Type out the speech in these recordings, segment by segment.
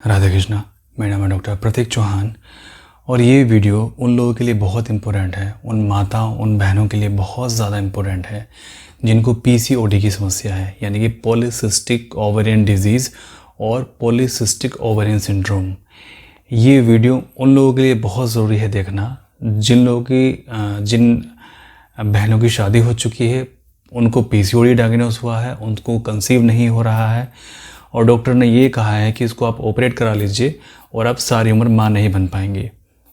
राधे कृष्णा। मेरा नाम है डॉक्टर प्रतीक चौहान और ये वीडियो उन लोगों के लिए बहुत इम्पोर्टेंट है, उन माताओं उन बहनों के लिए बहुत ज़्यादा इम्पोर्टेंट है जिनको पीसीओडी की समस्या है, यानी कि पॉलीसिस्टिक ओवेरियन डिजीज़ और पॉलीसिस्टिक ओवेरियन सिंड्रोम। ये वीडियो उन लोगों के लिए बहुत ज़रूरी है देखना जिन बहनों की शादी हो चुकी है, उनको पीसीओडी डायग्नोस हुआ है, उनको कंसीव नहीं हो रहा है और डॉक्टर ने ये कहा है कि इसको आप ऑपरेट करा लीजिए और आप सारी उम्र माँ नहीं बन पाएंगे।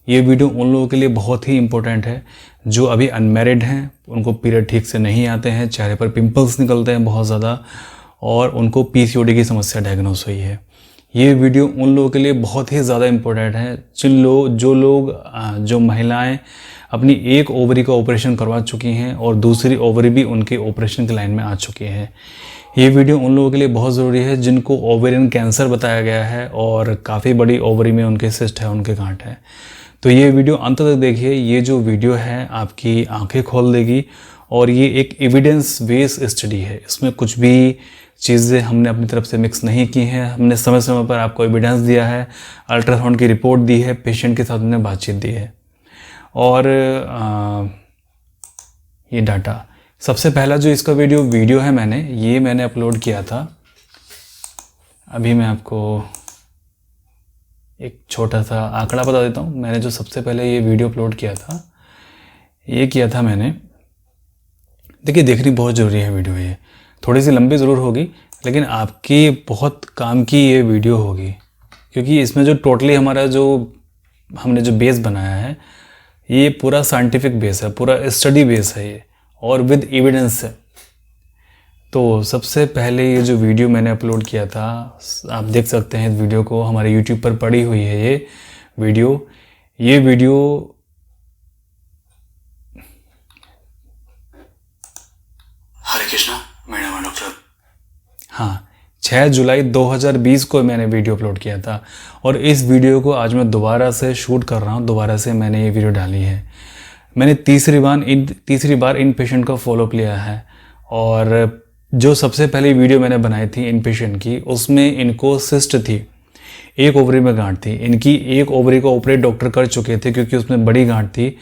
ये वीडियो उन लोगों के लिए बहुत ही इम्पोर्टेंट है जो अभी अनमैरिड हैं, उनको पीरियड ठीक से नहीं आते हैं, चेहरे पर पिंपल्स निकलते हैं बहुत ज़्यादा और उनको पीसीओडी की समस्या डायग्नोस हुई है। ये वीडियो उन लोगों के लिए बहुत ही ज़्यादा इम्पोर्टेंट है जो महिलाएं अपनी एक ओवरी का ऑपरेशन करवा चुकी हैं और दूसरी ओवरी भी उनके ऑपरेशन की लाइन में आ चुकी है। ये वीडियो उन लोगों के लिए बहुत ज़रूरी है जिनको ओवेरियन कैंसर बताया गया है और काफ़ी बड़ी ओवरी में उनके सिस्ट है, उनके गांठ है। तो ये वीडियो अंत तक देखिए। ये जो वीडियो है आपकी आंखें खोल देगी और ये एक एविडेंस बेस्ड स्टडी है। इसमें कुछ भी चीज़ें हमने अपनी तरफ से मिक्स नहीं की हैं। हमने समय समय पर आपको एविडेंस दिया है, अल्ट्रासाउंड की रिपोर्ट दी है, पेशेंट के साथ हमने बातचीत दी है और ये डाटा। सबसे पहला जो इसका वीडियो है मैंने अपलोड किया था। अभी मैं आपको एक छोटा सा आंकड़ा बता देता हूँ। मैंने जो सबसे पहले ये वीडियो अपलोड किया था मैंने, देखिए देखनी बहुत ज़रूरी है वीडियो। ये थोड़ी सी लंबी ज़रूर होगी लेकिन आपकी बहुत काम की ये वीडियो होगी, क्योंकि इसमें जो टोटली हमने जो बेस बनाया है ये पूरा साइंटिफिक बेस है, पूरा स्टडी बेस है ये और विद एविडेंस है। तो सबसे पहले ये जो वीडियो मैंने अपलोड किया था, आप देख सकते हैं इस वीडियो को, हमारे YouTube पर पड़ी हुई है ये वीडियो हरे कृष्णा। मेरा नाम डॉक्टर 6 जुलाई 2020 को मैंने वीडियो अपलोड किया था और इस वीडियो को आज मैं दोबारा से शूट कर रहा हूँ। दोबारा से मैंने ये वीडियो डाली है। मैंने तीसरी बार इन पेशेंट का फॉलोअप लिया है और जो सबसे पहली वीडियो मैंने बनाई थी इन पेशेंट की, उसमें इनको सिस्ट थी, एक ओवरी में गांठ थी। इनकी एक ओवरी को ऑपरेट डॉक्टर कर चुके थे क्योंकि उसमें बड़ी गांठ थी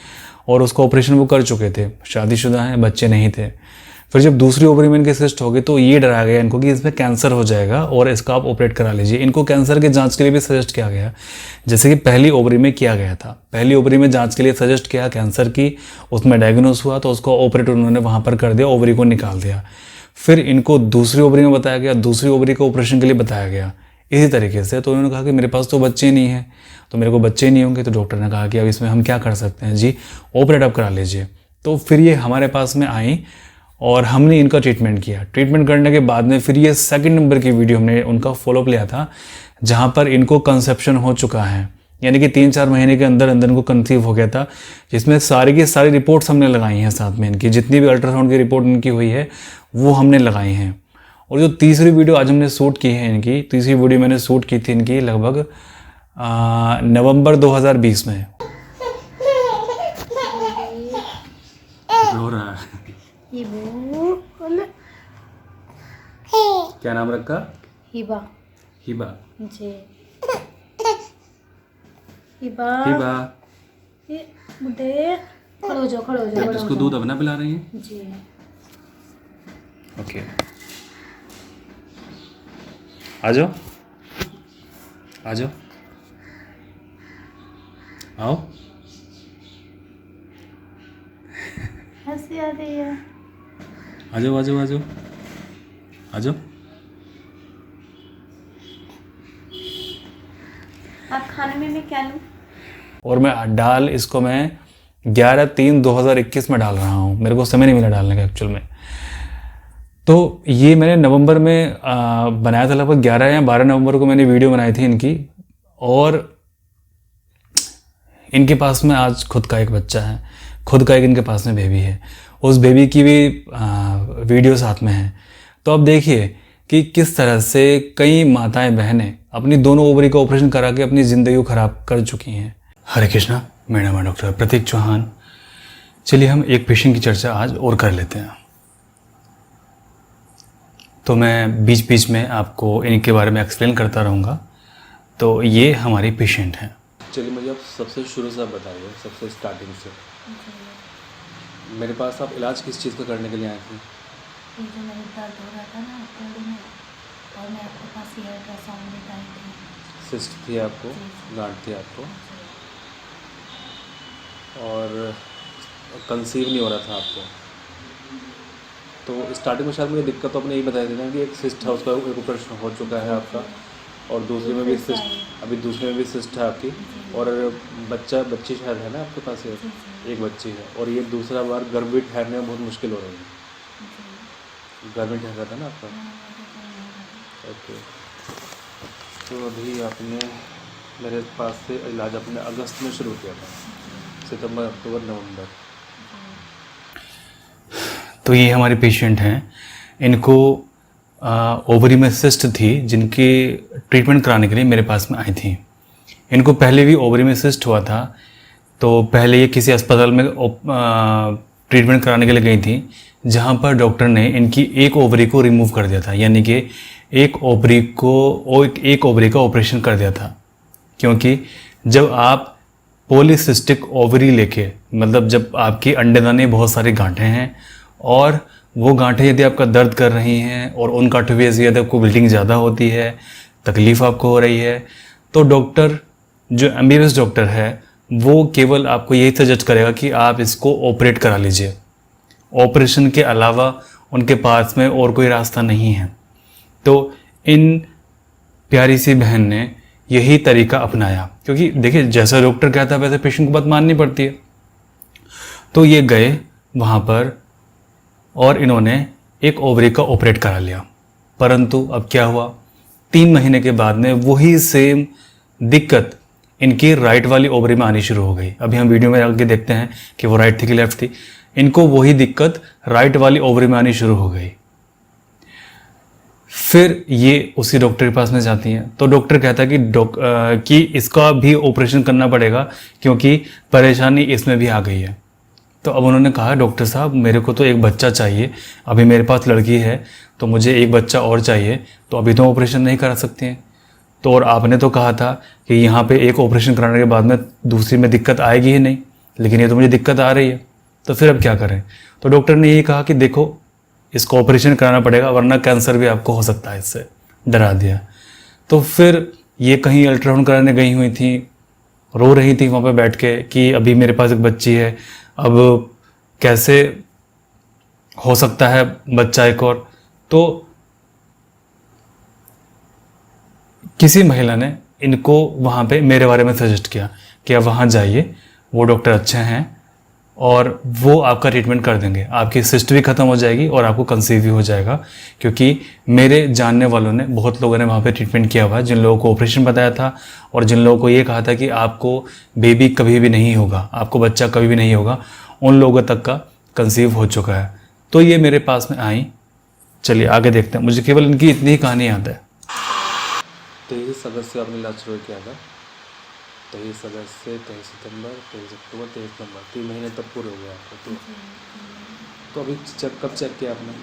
और उसका ऑपरेशन वो कर चुके थे। शादीशुदा हैं, बच्चे नहीं थे। फिर जब दूसरी ओवरी में इनके सिस्ट हो गई तो ये डराया गया इनको कि इसमें कैंसर हो जाएगा और इसका आप ऑपरेट करा लीजिए। इनको कैंसर के जांच के लिए भी सजेस्ट किया गया, जैसे कि पहली ओवरी में किया गया था। पहली ओवरी में जांच के लिए सजेस्ट किया कैंसर की, उसमें डायग्नोस हुआ तो उसको ऑपरेट उन्होंने वहाँ पर कर दिया, ओवरी को निकाल दिया। फिर इनको दूसरी ओवरी में बताया गया, दूसरी ओवरी को ऑपरेशन के लिए बताया गया इसी तरीके से। तो उन्होंने कहा कि मेरे पास तो बच्चे नहीं हैं, तो मेरे को बच्चे नहीं होंगे। तो डॉक्टर ने कहा कि अब इसमें हम क्या कर सकते हैं जी, ऑपरेट आप करा लीजिए। तो फिर ये हमारे पास में आई और हमने इनका ट्रीटमेंट किया। ट्रीटमेंट करने के बाद में फिर ये सेकंड नंबर की वीडियो हमने उनका फॉलोअप लिया था, जहाँ पर इनको कंसेप्शन हो चुका है, यानी कि 3-4 महीने के अंदर इनको कंसीव हो गया था, जिसमें सारी की सारी रिपोर्ट्स हमने लगाई हैं साथ में। इनकी जितनी भी अल्ट्रासाउंड की रिपोर्ट इनकी हुई है वो हमने लगाई हैं। और जो तीसरी वीडियो आज हमने शूट की है, इनकी तीसरी वीडियो मैंने शूट की थी इनकी लगभग नवंबर 2020 में। रो रहा है। क्या नाम रखा? हिबा जी। हिबा ये बुड्ढे खड़ो हो जाओ। इसको दूध अपना पिला रही हैं जी। ओके, आ जाओ आओ। हंसी आ रही है। आ जाओ। आप खाने में मैं क्या लूँ? और मैं 11/3/2021 में डाल रहा हूँ। मेरे को समय नहीं मिला डालने का एक्चुअल में। तो ये मैंने नवंबर में बनाया था, लगभग 11 या 12 नवंबर को मैंने वीडियो बनाई थी इनकी। और इनके पास में आज खुद का एक बच्चा है, खुद का एक इनके पास में बेबी है। उस बेबी की भी वीडियो साथ में है। तो अब देखिए कि किस तरह से कई माताएं बहनें अपनी दोनों ओवरी का ऑपरेशन करा के अपनी ज़िंदगी को ख़राब कर चुकी हैं। हरे कृष्णा। मेरा नाम डॉक्टर प्रतीक चौहान। चलिए हम एक पेशेंट की चर्चा आज और कर लेते हैं। तो मैं बीच बीच में आपको इनके बारे में एक्सप्लेन करता रहूँगा। तो ये हमारी पेशेंट हैं। चलिए मुझे आप सबसे शुरू से आप बताइए, सबसे स्टार्टिंग से। मेरे पास आप इलाज किस चीज़ का करने के लिए आए थे? ये जो मेरे दर्द हो रहा था ना पेट में, और मैं आपके पास ये अल्ट्रासाउंड लेकर आई थी। सिस्ट थी आपको, गांठ थी आपको, और कंसीव नहीं हो रहा था आपको। तो स्टार्टिंग में शायद मुझे दिक्कत तो आपने यही बताया थी ना कि एक सिस्ट है, उसका एक ऑपरेशन हो चुका है आपका, और दूसरे में भी सिस्ट, अभी दूसरे में भी सिस्ट है आपकी, और बच्ची शायद है ना आपके पास, एक बच्ची है, और ये दूसरा बार गर्भ ठहरने में बहुत मुश्किल हो रही है। गर्भ ठहर रहा था ना आपका। ओके, तो अभी आपने मेरे पास से इलाज अपने अगस्त में शुरू किया था, सितंबर, अक्टूबर, नवंबर। तो ये हमारे पेशेंट हैं, इनको ओवरी में सिस्ट थी, जिनकी ट्रीटमेंट कराने के लिए मेरे पास में आई थी। इनको पहले भी ओवरी में सिस्ट हुआ था, तो पहले ये किसी अस्पताल में ट्रीटमेंट कराने के लिए गई थी, जहाँ पर डॉक्टर ने इनकी एक ओवरी को रिमूव कर दिया था, यानी कि एक ओवरी का ऑपरेशन कर दिया था। क्योंकि जब आप पॉलीसिस्टिक ओवरी लेके, मतलब जब आपकी अंडेदानी बहुत सारी गांठें हैं, और वो गांठें यदि आपका दर्द कर रही हैं, और उन गांठों की वजह से यदि आपको ब्लीडिंग ज़्यादा होती है, तकलीफ़ आपको हो रही है, तो डॉक्टर, जो एमबीबीएस डॉक्टर है, वो केवल आपको यही सजेस्ट करेगा कि आप इसको ऑपरेट करा लीजिए। ऑपरेशन के अलावा उनके पास में और कोई रास्ता नहीं है। तो इन प्यारी सी बहन ने यही तरीका अपनाया, क्योंकि देखिए जैसा डॉक्टर कहता है वैसे पेशेंट को बात माननी पड़ती है। तो ये गए वहाँ पर और इन्होंने एक ओवरी का ऑपरेट करा लिया। परंतु अब क्या हुआ, 3 महीने के बाद में वही सेम दिक्कत इनकी राइट वाली ओवरी में आनी शुरू हो गई। अभी हम वीडियो में आगे देखते हैं कि वो राइट थी कि लेफ्ट थी। इनको वही दिक्कत राइट वाली ओवरी में आनी शुरू हो गई। फिर ये उसी डॉक्टर के पास में जाती हैं, तो डॉक्टर कहता है कि इसका भी ऑपरेशन करना पड़ेगा, क्योंकि परेशानी इसमें भी आ गई है। तो अब उन्होंने कहा, डॉक्टर साहब मेरे को तो एक बच्चा चाहिए, अभी मेरे पास लड़की है, तो मुझे एक बच्चा और चाहिए, तो अभी तो ऑपरेशन नहीं करा सकते हैं। तो और आपने तो कहा था कि यहाँ पे एक ऑपरेशन कराने के बाद में दूसरी में दिक्कत आएगी ही नहीं, लेकिन ये तो मुझे दिक्कत आ रही है, तो फिर अब क्या करें। तो डॉक्टर ने यही कहा कि देखो इसको ऑपरेशन कराना पड़ेगा, वरना कैंसर भी आपको हो सकता है, इससे डरा दिया। तो फिर ये कहीं अल्ट्रासाउंड कराने गई हुई थी, रो रही थी वहाँ पे बैठ के कि अभी मेरे पास एक बच्ची है, अब कैसे हो सकता है बच्चा एक और। तो किसी महिला ने इनको वहाँ पे मेरे बारे में सजेस्ट किया कि आप वहाँ जाइए, वो डॉक्टर अच्छे हैं और वो आपका ट्रीटमेंट कर देंगे, आपकी सिस्ट भी ख़त्म हो जाएगी और आपको कंसीव भी हो जाएगा। क्योंकि मेरे जानने वालों ने, बहुत लोगों ने वहाँ पे ट्रीटमेंट किया हुआ है, जिन लोगों को ऑपरेशन बताया था और जिन लोगों को ये कहा था कि आपको बेबी कभी भी नहीं होगा, आपको बच्चा कभी भी नहीं होगा, उन लोगों तक का कंसीव हो चुका है। तो ये मेरे पास में आई। चलिए आगे देखते हैं, मुझे केवल इनकी इतनी ही कहानी याद है। 23 अगस्त से आपने इलाज शुरू किया था, 23 अगस्त से 23 सितंबर, 23 अक्टूबर, 23 नवंबर, 3 महीने तक पूरे हो गए आपको। तो अभी कब चेक किया आपने?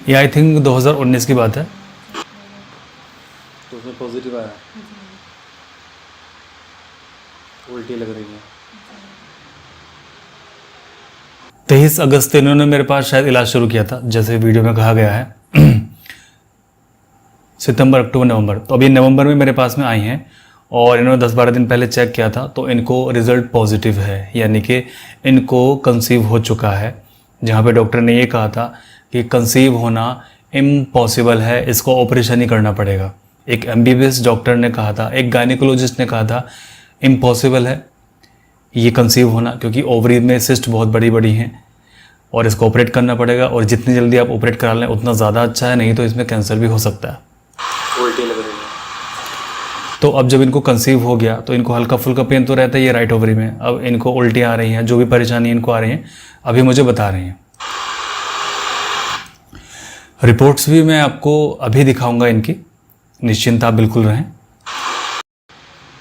ये आई थिंक 2019 की बात है। तो उसमें पॉजिटिव आया, उल्टी लग रही है। 23 अगस्त से इन्होंने मेरे पास शायद इलाज शुरू किया था, जैसे वीडियो में कहा गया है। सितंबर, अक्टूबर, नवंबर, तो अभी नवंबर में मेरे पास में आई हैं और इन्होंने 10-12 दिन पहले चेक किया था, तो इनको रिज़ल्ट पॉजिटिव है, यानी कि इनको कंसीव हो चुका है। जहाँ पे डॉक्टर ने ये कहा था कि कंसीव होना इम्पॉसिबल है, इसको ऑपरेशन ही करना पड़ेगा। एक एमबीबीएस डॉक्टर ने कहा था, एक गायनेकोलॉजिस्ट ने कहा था इम्पॉसिबल है ये कंसीव होना, क्योंकि ओवरी में सिस्ट बहुत बड़ी बड़ी हैं और इसको ऑपरेट करना पड़ेगा, और जितनी जल्दी आप ऑपरेट करा लें उतना ज़्यादा अच्छा है, नहीं तो इसमें कैंसर भी हो सकता है। उल्टी लग रही है। तो अब जब इनको कंसीव हो गया तो इनको हल्का फुल्का पेन तो रहता है ये राइट ओवरी में, अब इनको उल्टी आ रही हैं, जो भी परेशानी इनको आ रही हैं अभी मुझे बता रही हैं। रिपोर्ट्स भी मैं आपको अभी दिखाऊंगा इनकी, निश्चिंत आप बिल्कुल रहें।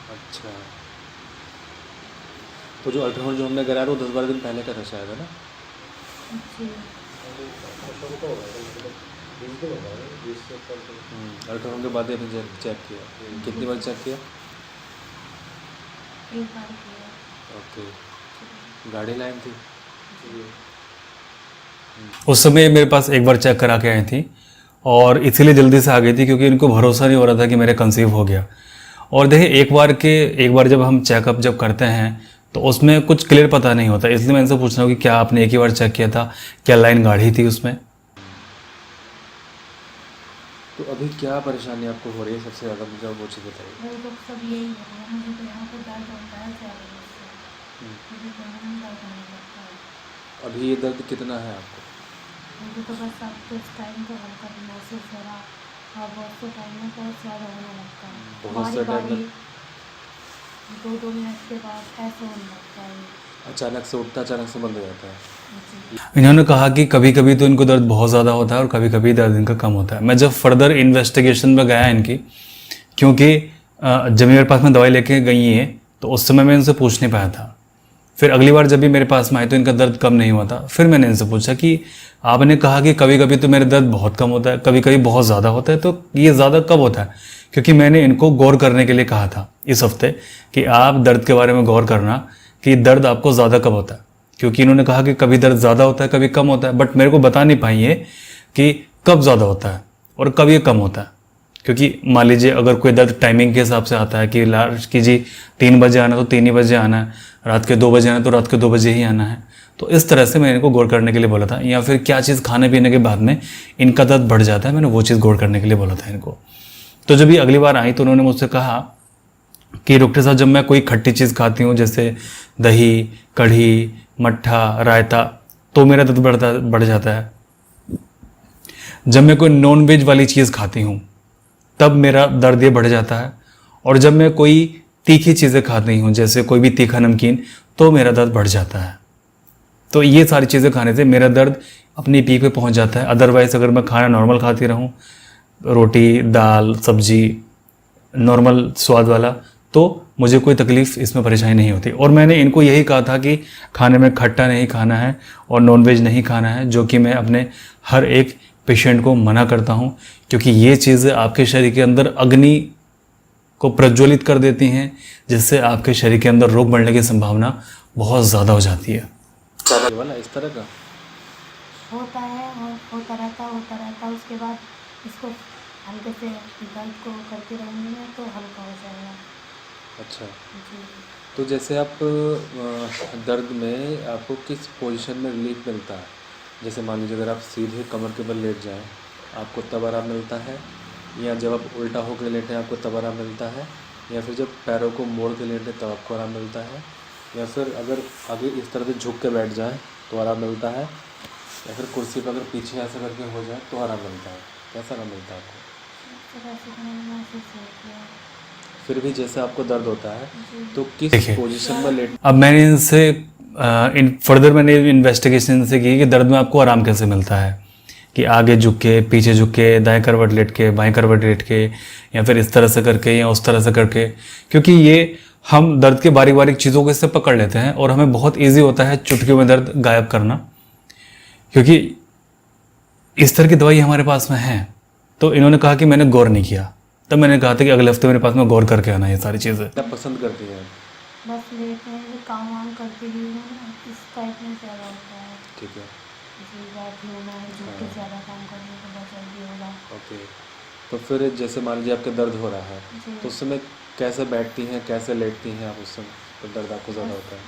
अच्छा, तो जो अल्ट्रासाउंड जो हमने कराया वो 10-12 दिन पहले का था शायद, है ना? अल्ट्रासाउंड के बाद ही आपने चेक किया? कितनी बार चेक किया? एक बार किया। ओके। गाड़ी लाइन थी? उस समय मेरे पास एक बार चेक करा के आई थी और इसीलिए जल्दी से आ गई थी क्योंकि इनको भरोसा नहीं हो रहा था कि मेरे कंसीव हो गया। और देखिए एक बार जब हम चेकअप जब करते हैं तो उसमें कुछ क्लियर पता नहीं होता, इसलिए मैं इनसे पूछ रहा हूँ कि क्या आपने एक ही बार चेक किया था, क्या लाइन गाढ़ी थी उसमें? तो अभी क्या परेशानी आपको हो रही है सबसे ज़्यादा, मुझे वो चीज़ बताइए। मेरे को सब यही हो रहा है, मुझे तो यहाँ पे दर्द होता है चारों ओर से, मुझे तो यहाँ दर्द होने लगता है। अभी ये दर्द कितना है आपको? मुझे तो बस अब तो इस टाइम तो हल्का महसूस हो रहा, और बहुत से टाइम में बहुत ज़्यादा होने लगता है। बहुत से टाइम में? 2-2 मिनट के बाद ऐसे होने लगता है। अचानक से उठता, अचानक से बंद हो जाता है? जी। इन्होंने कहा कि कभी कभी तो इनको दर्द बहुत ज़्यादा होता है और कभी कभी दर्द इनका कम होता है। मैं जब फर्दर इन्वेस्टिगेशन में गया इनकी, क्योंकि जब मेरे पास में दवाई लेके गई है तो उस समय मैं इनसे पूछ नहीं पाया था। फिर अगली बार जब भी मेरे पास में आए तो इनका दर्द कम नहीं हुआ था। फिर मैंने इनसे पूछा कि आपने कहा कि कभी कभी तो मेरा दर्द बहुत कम होता है, कभी कभी बहुत ज़्यादा होता है, तो ये ज़्यादा कब होता है? क्योंकि मैंने इनको गौर करने के लिए कहा था इस हफ्ते कि आप दर्द के बारे में गौर करना कि दर्द आपको ज़्यादा कब होता है, क्योंकि इन्होंने कहा कि कभी दर्द ज़्यादा होता है कभी कम होता है, बट मेरे को बता नहीं पाई है कि कब ज़्यादा होता है और कब ये कम होता है। क्योंकि मान लीजिए अगर कोई दर्द टाइमिंग के हिसाब से आता है कि लास्ट कीजिए 3 बजे आना तो 3 ही बजे आना है, रात के 2 बजे आना तो रात के 2 बजे ही आना है, तो इस तरह से मैंने इनको गौर करने के लिए बोला था। या फिर क्या चीज़ खाने पीने के बाद में इनका दर्द बढ़ जाता है, मैंने वो चीज़ गौर करने के लिए बोला था इनको। तो जब ये अगली बार आई तो उन्होंने मुझसे कहा कि डॉक्टर साहब जब मैं कोई खट्टी चीज़ खाती हूँ जैसे दही, कढ़ी, मट्ठा, रायता, तो मेरा दर्द बढ़ जाता है। जब मैं कोई नॉन वेज वाली चीज़ खाती हूँ तब मेरा दर्द ये बढ़ जाता है, और जब मैं कोई तीखी चीज़ें खाती हूँ जैसे कोई भी तीखा नमकीन तो मेरा दर्द बढ़ जाता है। तो ये सारी चीज़ें खाने से मेरा दर्द अपनी पीक पे पहुँच जाता है। अदरवाइज़ अगर मैं खाना नॉर्मल खाती रहूँ, रोटी, दाल, सब्जी, नॉर्मल स्वाद वाला, तो मुझे कोई तकलीफ़ इसमें परेशानी नहीं होती। और मैंने इनको यही कहा था कि खाने में खट्टा नहीं खाना है और नॉनवेज नहीं खाना है, जो कि मैं अपने हर एक पेशेंट को मना करता हूं, क्योंकि ये चीज़ें आपके शरीर के अंदर अग्नि को प्रज्वलित कर देती हैं, जिससे आपके शरीर के अंदर रोग बढ़ने की संभावना बहुत ज़्यादा हो जाती है। वाला इस तरह का होता है और होता रहता, उसके बाद इसको हल्के से दर्द को करते रहेंगे ना तो हल्का हो जाएगा। अच्छा, जी। तो जैसे आप दर्द में आपको किस पोजीशन में रिलीफ मिलता है? जैसे मान लीजिए अगर आप सीधे कमर के बल लेट जाएं आपको तब आराम मिलता है, या जब आप उल्टा होकर लेटें आपको तब आराम मिलता है, या फिर जब पैरों को मोड़ के लेटें तब आपको आराम मिलता है, या फिर अगर आगे इस तरह से झुक के बैठ जाएं तो आराम मिलता है, या फिर कुर्सी पर अगर पीछे ऐसा करके हो जाए तो आराम मिलता है? कैसा आराम मिलता है आपको? तो वैसे तो मैंने महसूस नहीं किया। फिर भी जैसे आपको दर्द होता है तो किस देखिए, पोजीशन में लेट? अब मैंने इनसे फर्दर मैंने इन्वेस्टिगेशन से की कि दर्द में आपको आराम कैसे मिलता है, कि आगे झुक के, पीछे झुक के, दाएं करवट लेट के, बाएं करवट लेट के, या फिर इस तरह से करके या उस तरह से करके, क्योंकि ये हम दर्द के बारीक बारीक चीज़ों को इससे पकड़ लेते हैं और हमें बहुत ईजी होता है चुटकियों में दर्द गायब करना, क्योंकि इस तरह की दवाई हमारे पास में है। तो इन्होंने कहा कि मैंने गौर नहीं किया, तब मैंने कहा था कि अगले हफ्ते मेरे पास में गौर करके आना ये सारी चीज़ें। क्या पसंद करती हैं? बस लेटे हैं, काम वाम करते ही हूँ ना, इस टाइप में ज़्यादा होता है। ठीक है, जी, बैठी हूँ मैं, झुक के ज़्यादा काम करने को बहुत जल्दी होगा। ओके। तो फिर जैसे मान लीजिए आपके दर्द हो रहा है जी। तो उस समय कैसे बैठती हैं, कैसे लेटती हैं आप उस समय तो दर्द आपको ज़्यादा होता है?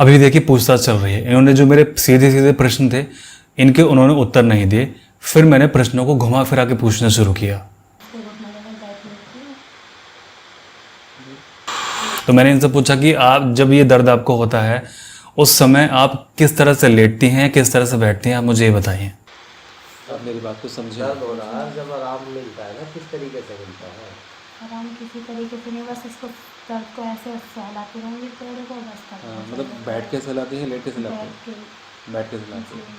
अभी देखिए पूछताछ चल रही है, इन्होंने जो मेरे सीधे सीधे प्रश्न थे इनके उन्होंने उत्तर नहीं दिए, फिर मैंने प्रश्नों को घुमा फिरा के पूछना शुरू किया। उसके घुटने लगा बैठ लेती हूँ। तो मैंने इनसे पूछा कि आप जब ये दर्द आपको होता है उस समय आप किस तरह से लेटती हैं, किस तरह से बैठती हैं, आप मुझे ये बताइए। आप मेरी बात को समझिए। दर्द हो रहा है जब आराम मिलता है ना, किस तरीके से मिलता है? आराम किसी तरीके से नहीं, बस इसको दर्द को ऐसे सहलाती रहूँगी पैरों को, बस तक हाँ, मतलब बैठ के सहलाती हैं, लेट के सहलाती बैठ हैं? के। बैठ के सहलाती जी। हैं।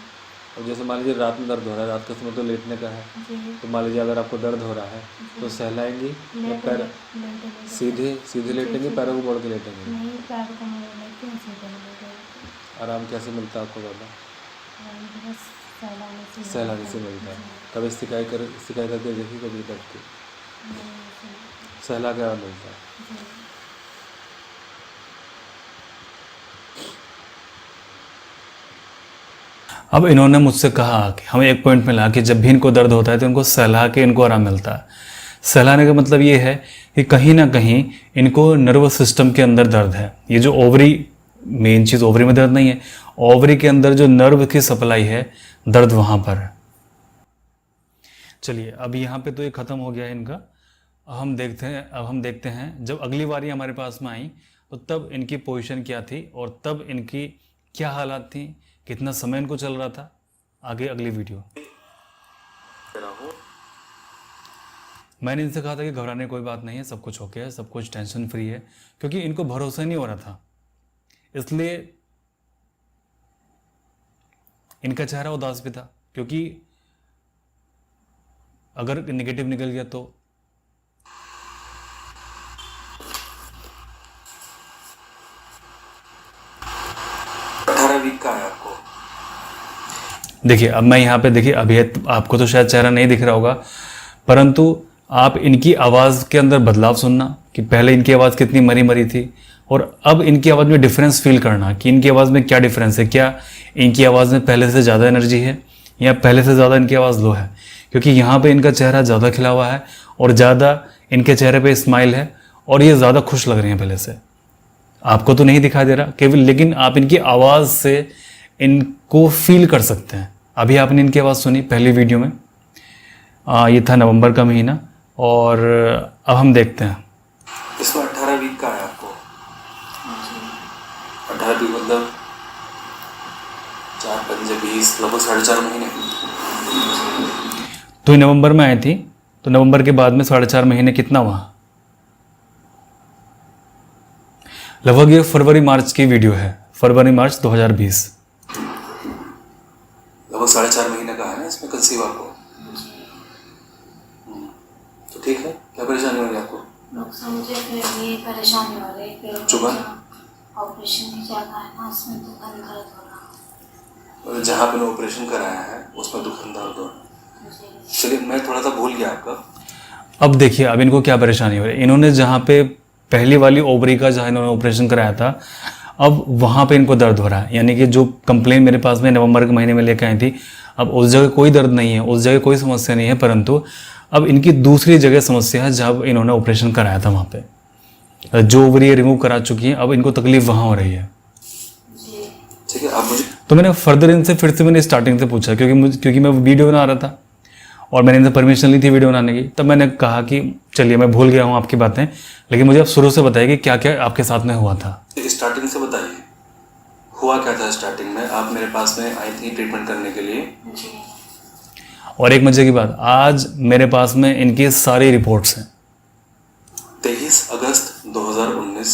और जैसे मान लीजिए रात में दर्द हो रहा है, रात के समय तो लेटने का है, जी। तो मान लीजिए अगर आपको दर्द हो रहा है तो सहलाएंगी या लेटे पैर लेटे सीधे सीधे लेटेंगे, जी। पैरों को मोड़ के लेटेंगे? नहीं, पैर को मोड़ लेती हूँ, सीधे लेटे। आराम कैसे मिलता है आपको ज़्यादा? बस सहलाने से मिलता है। कभी सिकाई करके देखी कभी दर्द की? सहला के बाद मिलता है। अब इन्होंने मुझसे कहा कि हमें एक पॉइंट मिला कि जब भी इनको दर्द होता है तो इनको सहला के इनको आराम मिलता है। सहलाने का मतलब ये है कि कहीं ना कहीं इनको नर्वस सिस्टम के अंदर दर्द है। ये जो ओवरी, मेन चीज़ ओवरी में दर्द नहीं है, ओवरी के अंदर जो नर्व की सप्लाई है, दर्द वहाँ पर है। चलिए, अब यहाँ पे तो ये ख़त्म हो गया है इनका। अब हम देखते हैं जब अगली बारी हमारे पास में आई तो तब इनकी पोजीशन क्या थी और तब इनकी क्या हालात थी, कितना समय इनको चल रहा था। आगे अगली वीडियो। मैंने इनसे कहा था कि घबराने कोई बात नहीं है, सब कुछ ओके है, सब कुछ टेंशन फ्री है, क्योंकि इनको भरोसा नहीं हो रहा था। इसलिए इनका चेहरा उदास भी था, क्योंकि अगर नेगेटिव निकल गया तो वीक का है आपको। देखिए, अब मैं यहाँ पे देखिए, अभी आपको तो शायद चेहरा नहीं दिख रहा होगा, परंतु आप इनकी आवाज़ के अंदर बदलाव सुनना कि पहले इनकी आवाज़ कितनी मरी मरी थी और अब इनकी आवाज़ में डिफरेंस फील करना कि इनकी आवाज़ में क्या डिफरेंस है। क्या इनकी आवाज़ में पहले से ज़्यादा एनर्जी है या पहले से ज़्यादा इनकी आवाज़ लो है, क्योंकि यहाँ पे इनका चेहरा ज़्यादा खिला हुआ है और ज़्यादा इनके चेहरे पे स्माइल है और ये ज़्यादा खुश लग रही हैं पहले से। आपको तो नहीं दिखाई दे रहा केवल, लेकिन आप इनकी आवाज़ से इनको फील कर सकते हैं। अभी आपने इनकी आवाज़ सुनी पहली वीडियो में, ये था नवंबर का महीना, और अब हम देखते हैं। इसमें 18 वीक का है आपको। 18 वीक मतलब 4 5 20 लगभग 4.5 महीने। तो ये नवंबर में आई थी, तो नवंबर के बाद में 4.5 महीने कितना हुआ? लगभग ये फरवरी मार्च की वीडियो है, फरवरी मार्च 2020। लगभग 4.5 महीने का है ना इसमें कंसीव आपको। तो ठीक है, क्या परेशानी हो रही है आपको? डॉक्टर, मुझे फिर ये परेशानी हो रही है, चुभन? ऑपरेशन की जगह है ना, उसमें दुखन दर्द हो रहा है। जहाँ पे ऑपरेशन कराया है उसमें दुखन दर्द हो रहा है। चलिए, मैं थोड़ा सा भूल गया आपका। अब देखिए, अब इनको क्या परेशानी हो रही है। इन्होंने जहाँ पे पहली वाली ओवरी का जहाँ इन्होंने ऑपरेशन कराया था, अब वहाँ पे इनको दर्द हो रहा है। यानी कि जो कंप्लेन मेरे पास में नवंबर के महीने में लेकर आई थी, अब उस जगह कोई दर्द नहीं है, उस जगह कोई समस्या नहीं है, परंतु अब इनकी दूसरी जगह समस्या है जहाँ इन्होंने ऑपरेशन कराया था। वहाँ पे जो ओवरी रिमूव करा चुकी हैं, अब इनको तकलीफ वहाँ हो रही है। ठीक है, अब मुझे तो मैंने फर्दर इनसे फिर से मैंने स्टार्टिंग से पूछा, क्योंकि मैं वीडियो बना रहा था और मैंने इनसे परमिशन ली थी वीडियो बनाने की। तब मैंने कहा कि चलिए, मैं भूल गया हूँ आपकी बातें, लेकिन मुझे आप शुरू से बताइए कि क्या क्या आपके साथ में हुआ था। स्टार्टिंग से बताइए, हुआ क्या था स्टार्टिंग में? आप मेरे पास में आई थी ट्रीटमेंट करने के लिए। और एक मजे की बात, आज मेरे पास में इनकी सारी रिपोर्ट्स हैं। 23 अगस्त 2019,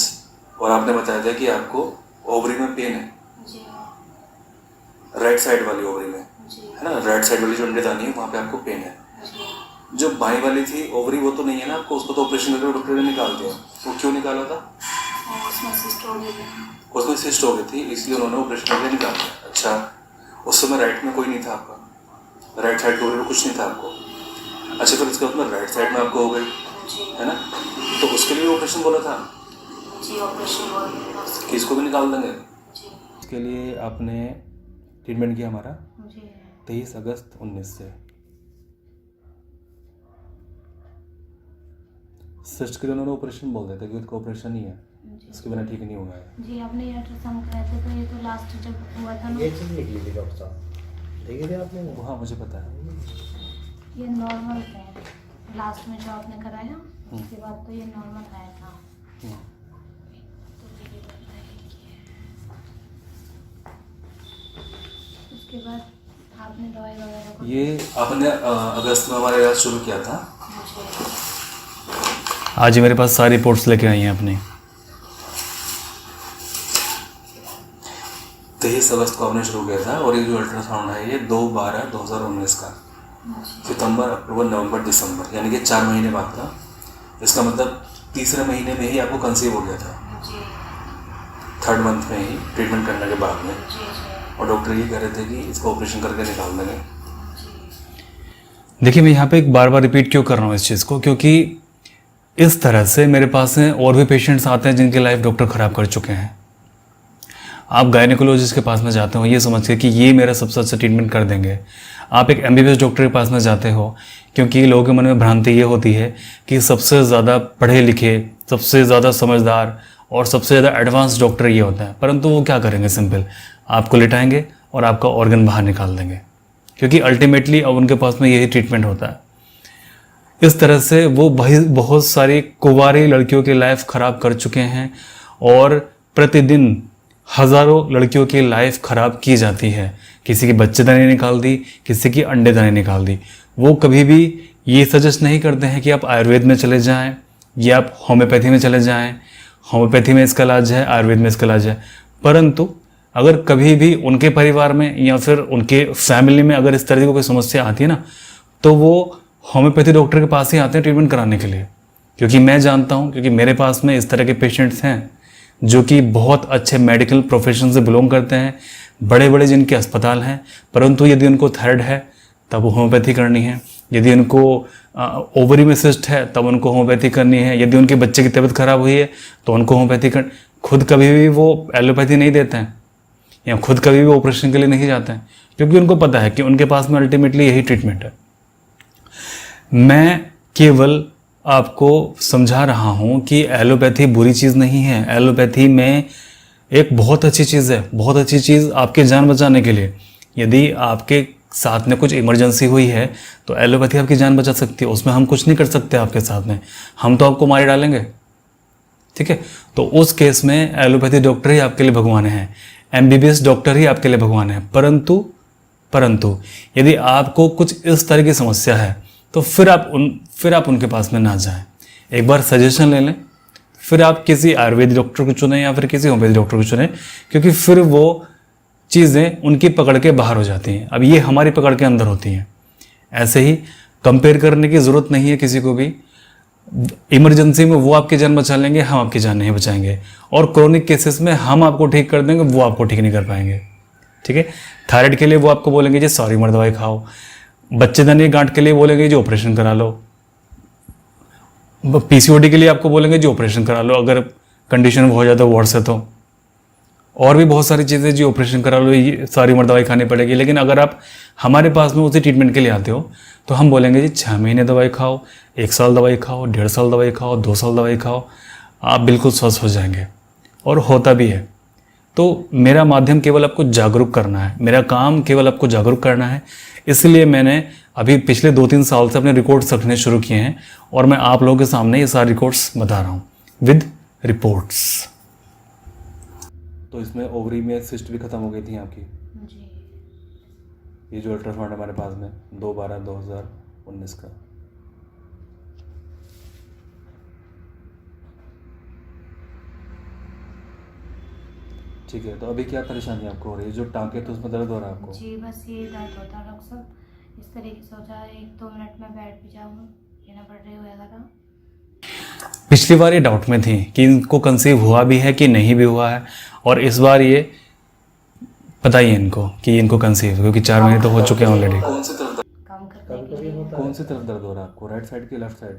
और आपने बताया था कि आपको ओवरी में पेन है, राइट साइड वाली ओवरी में, है ना? राइट साइड वाली जो अंडेदानी है वहाँ पे आपको पेन है। जो बाई वाली थी ओवरी वो तो नहीं है ना आपको, उसको तो ऑपरेशन करके डॉक्टर ने निकाल दिया। वो क्यों निकाला था? उसमें सिस्ट हो गई थी। उसमें सिस्ट हो गई थी, इसलिए उन्होंने ऑपरेशन करके निकाल दिया। अच्छा, उस समय राइट में कोई नहीं था आपका, राइट साइड ओवरी में कुछ नहीं था आपको। अच्छा, फिर उसके बाद में राइट साइड में आपको हो गई, है ना? तो उसके लिए ऑपरेशन बोला था कि इसको भी निकाल देंगे। इसके लिए आपने ट्रीटमेंट किया हमारा 23 अगस्त 19 से। सिस्ट के लिए उन्होंने ऑपरेशन बोल देते कि उसका ऑपरेशन ही है, इसके बिना ठीक नहीं होगा जी। आपने ये अल्ट्रासाउंड कराया था, तो ये तो लास्ट जब हुआ था ना, ये चीज़ निकली थी डॉक्टर साहब, देखिए थे आपने वो? हाँ, मुझे पता है। ये नॉर्मल है। लास्ट में जो आपने कराया उसके बाद तो ये नॉर्मल आया था। उसके बाद आपने दवाई वगैरह को ये आपने अगस्त में हमारा इलाज शुरू किया था। आज ही मेरे पास सारी रिपोर्ट्स लेके आई हैं अपनी। 23 अगस्त को आपने शुरू किया था, और ये जो अल्ट्रासाउंड है ये 2/12/2019 का, सितंबर, अक्टूबर, नवंबर, दिसंबर, यानी कि 4 महीने बाद था। इसका मतलब तीसरे महीने में ही आपको कंसीव हो गया था, 3rd मंथ में ही ट्रीटमेंट करने के बाद में। और डॉक्टर ये कह रहे थे कि इसको ऑपरेशन करके निकाल देंगे। देखिए, मैं यहाँ पे एक बार बार रिपीट क्यों कर रहा हूँ इस चीज़ को, क्योंकि इस तरह से मेरे पास में और भी पेशेंट्स आते हैं जिनकी लाइफ डॉक्टर ख़राब कर चुके हैं। आप गायनेकोलॉजिस्ट के पास में जाते हो ये समझ के कि ये मेरा सबसे अच्छा ट्रीटमेंट कर देंगे। आप एक MBBS डॉक्टर के पास में जाते हो क्योंकि लोगों के मन में भ्रांति ये होती है कि सबसे ज़्यादा पढ़े लिखे, सबसे ज़्यादा समझदार और सबसे ज़्यादा एडवांस डॉक्टर ये होता है। परंतु वो क्या करेंगे? सिंपल, आपको लिटाएंगे और आपका ऑर्गन बाहर निकाल देंगे, क्योंकि अल्टीमेटली अब उनके पास में यही ट्रीटमेंट होता है। इस तरह से वो बहुत सारी कुंवारी लड़कियों की लाइफ ख़राब कर चुके हैं और प्रतिदिन हज़ारों लड़कियों की लाइफ ख़राब की जाती है। किसी की बच्चेदानी निकाल दी, किसी की अंडेदानी निकाल दी। वो कभी भी ये सजेस्ट नहीं करते हैं कि आप आयुर्वेद में चले जाएं या आप होम्योपैथी में चले जाएं। होम्योपैथी में इसका इलाज है, आयुर्वेद में इसका इलाज है। परंतु अगर कभी भी उनके परिवार में या फिर उनके फैमिली में अगर इस तरह की कोई समस्या आती है ना, तो वो होम्योपैथी डॉक्टर के पास ही आते हैं ट्रीटमेंट कराने के लिए। क्योंकि मैं जानता हूँ, क्योंकि मेरे पास में इस तरह के पेशेंट्स हैं जो कि बहुत अच्छे मेडिकल प्रोफेशन से बिलोंग करते हैं, बड़े बड़े जिनके अस्पताल हैं, परंतु यदि उनको थायराइड है तब होम्योपैथी करनी है, यदि उनको ओवरी में सिस्ट है तब उनको होम्योपैथी करनी है, यदि उनके बच्चे की तबीयत खराब हुई है तो उनको होम्योपैथी कर। खुद कभी भी वो एलोपैथी नहीं देते हैं या खुद कभी भी ऑपरेशन के लिए नहीं जाते हैं, क्योंकि उनको पता है कि उनके पास में अल्टीमेटली यही ट्रीटमेंट है। मैं केवल आपको समझा रहा हूँ कि एलोपैथी बुरी चीज़ नहीं है। एलोपैथी में एक बहुत अच्छी चीज़ है, बहुत अच्छी चीज़ आपकी जान बचाने के लिए। यदि आपके साथ में कुछ इमरजेंसी हुई है तो एलोपैथी आपकी जान बचा सकती है, उसमें हम कुछ नहीं कर सकते आपके साथ में, हम तो आपको मार डालेंगे। ठीक है, तो उस केस में एलोपैथी डॉक्टर ही आपके लिए भगवान है, MBBS डॉक्टर ही आपके लिए भगवान है। परंतु यदि आपको कुछ इस तरह की समस्या है तो फिर आप उनके पास में ना जाएं। एक बार सजेशन ले लें, फिर आप किसी आयुर्वेदिक डॉक्टर को चुनें या फिर किसी होम्योपैथी डॉक्टर को चुनें, क्योंकि फिर वो चीज़ें उनकी पकड़ के बाहर हो जाती हैं। अब ये हमारी पकड़ के अंदर होती हैं। ऐसे ही कंपेयर करने की ज़रूरत नहीं है किसी को भी। इमरजेंसी में वो आपकी जान बचा लेंगे, हम आपकी जान नहीं बचाएंगे। और क्रोनिक केसेस में हम आपको ठीक कर देंगे, वो आपको ठीक नहीं कर पाएंगे। ठीक है, थायराइड के लिए वो आपको बोलेंगे जी सॉरी मर दवाई खाओ, बच्चेदानी गांठ के लिए बोलेंगे जो ऑपरेशन करा लो, PCOD के लिए आपको बोलेंगे जो ऑपरेशन करा लो अगर कंडीशन हो जाए तो वार्ड से, तो और भी बहुत सारी चीज़ें जी ऑपरेशन करा लो, ये सारी उम्र दवाई खानी पड़ेगी। लेकिन अगर आप हमारे पास में उसी ट्रीटमेंट के लिए आते हो तो हम बोलेंगे जी 6 महीने दवाई खाओ, 1 साल दवाई खाओ, 1.5 साल दवाई खाओ, 2 साल दवाई खाओ, आप बिल्कुल स्वस्थ हो जाएंगे। और होता भी है। तो मेरा माध्यम केवल आपको जागरूक करना है, मेरा काम केवल आपको जागरूक करना है। इसलिए मैंने अभी पिछले 2-3 साल से अपने रिकॉर्ड्स रखने शुरू किए हैं और मैं आप लोगों के सामने ये सारे रिकॉर्ड्स बता रहा हूँ विद रिपोर्ट्स। तो इसमें ओवरी में सिस्ट भी खत्म हो गई थी आपकी। जी। ये जो अल्ट्रासाउंड हमारे पास में 2/12/2019 का। ठीक है, तो अभी क्या परेशानी आपको हो रही है? जो टांके तो उसमें दर्द हो रहा है आपको? जी बस ये दर्द होता है डॉक्टर साहब। इस तरीके से होता है 1-2 मिनट में बैठ भी जाऊँ, लेना पड़ रही होएगा ना। पिछली बार ये डाउट में थी कि इनको कंसीव हुआ भी है कि नहीं भी हुआ है, और इस बार ये पता ही है इनको कि इनको कंसीव, क्योंकि 4 महीने तो हो चुके हैं ऑलरेडी। कौन सी तरफ काम करने के लिए कौन सी तरफ दर्द हो रहा है आपको? राइट साइड की लेफ्ट साइड?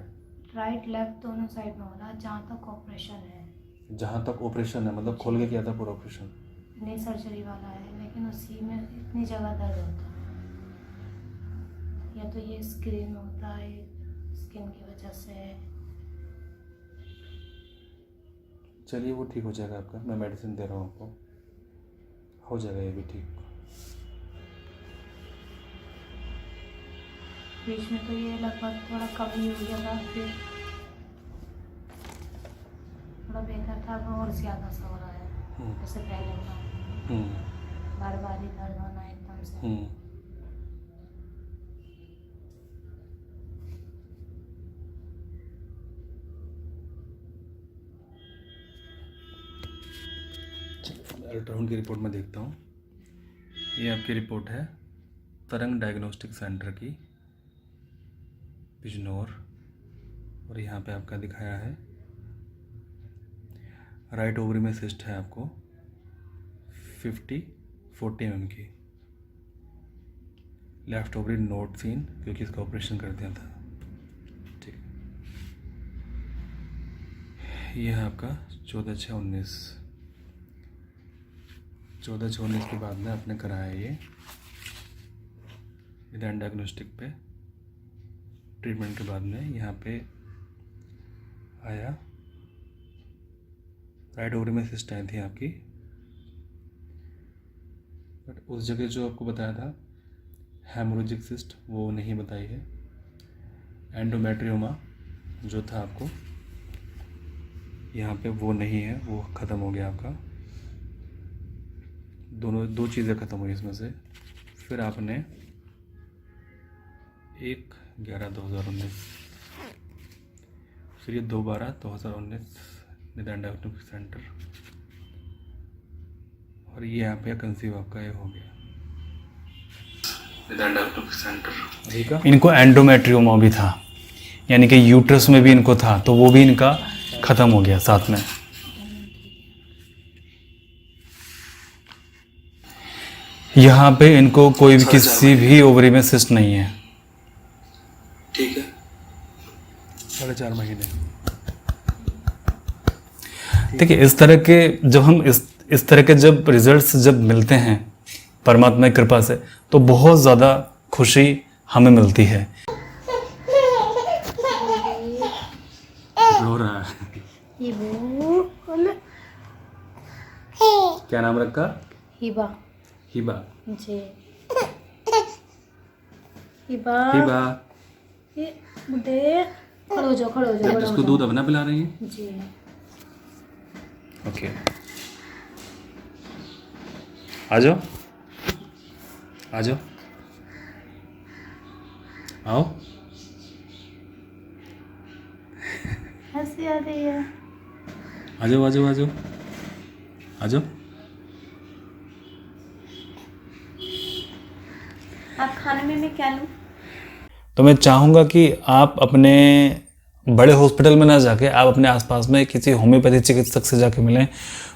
राइट लेफ्ट दोनों साइड में हो रहा है, जहाँ तक ऑपरेशन है। जहाँ तक ऑपरेशन है, मतलब खोल के किया था पूरा ऑपरेशन? नहीं सर्जरी वाला है, लेकिन उसी में इतनी जगह दर्द होता है। या तो ये स्क्रीन में होता है, स्किन की वजह से है। चलिए वो ठीक हो जाएगा आपका, मैं मेडिसिन दे रहा हूँ आपको, हो जाएगा ये भी ठीक। बीच में तो ये लगभग थोड़ा कम ही हो गया था, फिर थोड़ा बेहतर था, अब और ज़्यादा सा हो रहा है जैसे पहले था। बार बार ही दर्द होना एकदम से। अल्ट्रासाउंड की रिपोर्ट में देखता हूँ। ये आपकी रिपोर्ट है तरंग डायग्नोस्टिक सेंटर की, बिजनौर, और यहाँ पे आपका दिखाया है राइट ओवरी में सिस्ट है आपको 40 mm की। लेफ्ट ओवरी नोट सीन, क्योंकि इसका ऑपरेशन कर दिया था। ठीक, ये है आपका 14/6/19। 14/6/19 के बाद में आपने कराया ये इधर डायग्नोस्टिक पे। ट्रीटमेंट के बाद में यहाँ पे आया, राइट ओवरी में सिस्ट आई थी आपकी, बट उस जगह जो आपको बताया था हेमोरेजिक सिस्ट वो नहीं बताई है। एंडोमेट्रियोमा जो था आपको यहाँ पे वो नहीं है, वो ख़त्म हो गया आपका। दो चीज़ें ख़त्म हुई इसमें से। फिर आपने 1/11/2019, फिर ये 2/12/2019 निदान डायग्नोस्टिक सेंटर, और ये यहाँ पे कंसीव आपका ये हो गया निदान डायग्नोस्टिक सेंटर। ठीक है, इनको एंडोमेट्रियोमा भी था, यानी कि यूट्रस में भी इनको था, तो वो भी इनका ख़त्म हो गया साथ में। यहाँ पे इनको कोई भी किसी भी ओवरी में सिस्ट नहीं है। ठीक है, 4.5 महीने। देखिए, इस तरह के जब हम इस तरह के जब रिजल्ट्स जब मिलते हैं परमात्मा की कृपा से, तो बहुत ज़्यादा खुशी हमें मिलती है। रो रहा है। क्या नाम रखा? हिबा। हिबा जी, हिबा। हिबा, ये बुड्ढे, खड़ो जाओ, खड़ो जाओ, खड़ो इसको जाओ। दूध अपना पिला रही हैं? जी। ओके, आ जाओ, आ जाओ, आओ। हंसी आ रही है। आ जाओ, आ जाओ, आ जाओ, आ जाओ। आप खाने में मैं क्या लूँ? तो मैं चाहूँगा कि आप अपने बड़े हॉस्पिटल में ना जाके आप अपने आसपास में किसी होम्योपैथी चिकित्सक से जाके मिलें,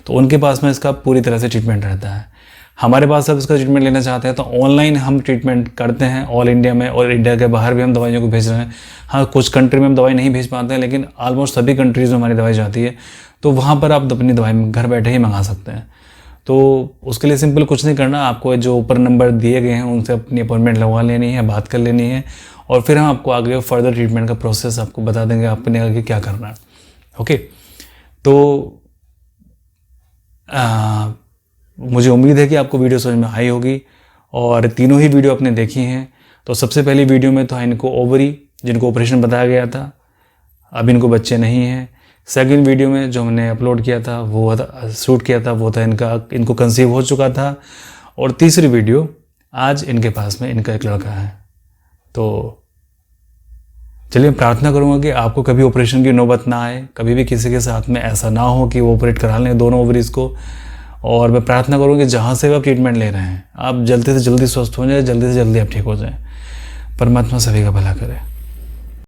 तो उनके पास में इसका पूरी तरह से ट्रीटमेंट रहता है। हमारे पास अब इसका ट्रीटमेंट लेना चाहते हैं तो ऑनलाइन हम ट्रीटमेंट करते हैं ऑल इंडिया में, और इंडिया के बाहर भी हम दवाइयों को भेज रहे हैं। हाँ, कुछ कंट्री में हम दवाई नहीं भेज पाते हैं, लेकिन ऑलमोस्ट सभी कंट्रीज़ में हमारी दवाई जाती है, तो वहाँ पर आप अपनी दवाई घर बैठे ही मंगा सकते हैं। तो उसके लिए सिंपल कुछ नहीं करना, आपको जो ऊपर नंबर दिए गए हैं उनसे अपनी अपॉइंटमेंट लगवा लेनी है, बात कर लेनी है, और फिर हम आपको आगे फर्दर ट्रीटमेंट का प्रोसेस आपको बता देंगे आपने आगे क्या करना है। ओके, तो मुझे उम्मीद है कि आपको वीडियो समझ में आई होगी, और तीनों ही वीडियो आपने देखी हैं। तो सबसे पहली वीडियो में तो इनको ओवरी जिनको ऑपरेशन बताया गया था, अब इनको बच्चे नहीं हैं। सेकंड वीडियो में जो हमने अपलोड किया था वो शूट किया था, वो था इनको कंसीव हो चुका था। और तीसरी वीडियो आज इनके पास में इनका एक लड़का है। तो चलिए, मैं प्रार्थना करूँगा कि आपको कभी ऑपरेशन की नौबत ना आए, कभी भी किसी के साथ में ऐसा ना हो कि वो ऑपरेट करा लें दोनों ओवरीज को। और मैं प्रार्थना करूँगा कि जहाँ से आप ट्रीटमेंट ले रहे हैं आप जल्दी से जल्दी स्वस्थ हो जाए, जल्दी से जल्दी आप ठीक हो जाएं। परमात्मा सभी का भला करे।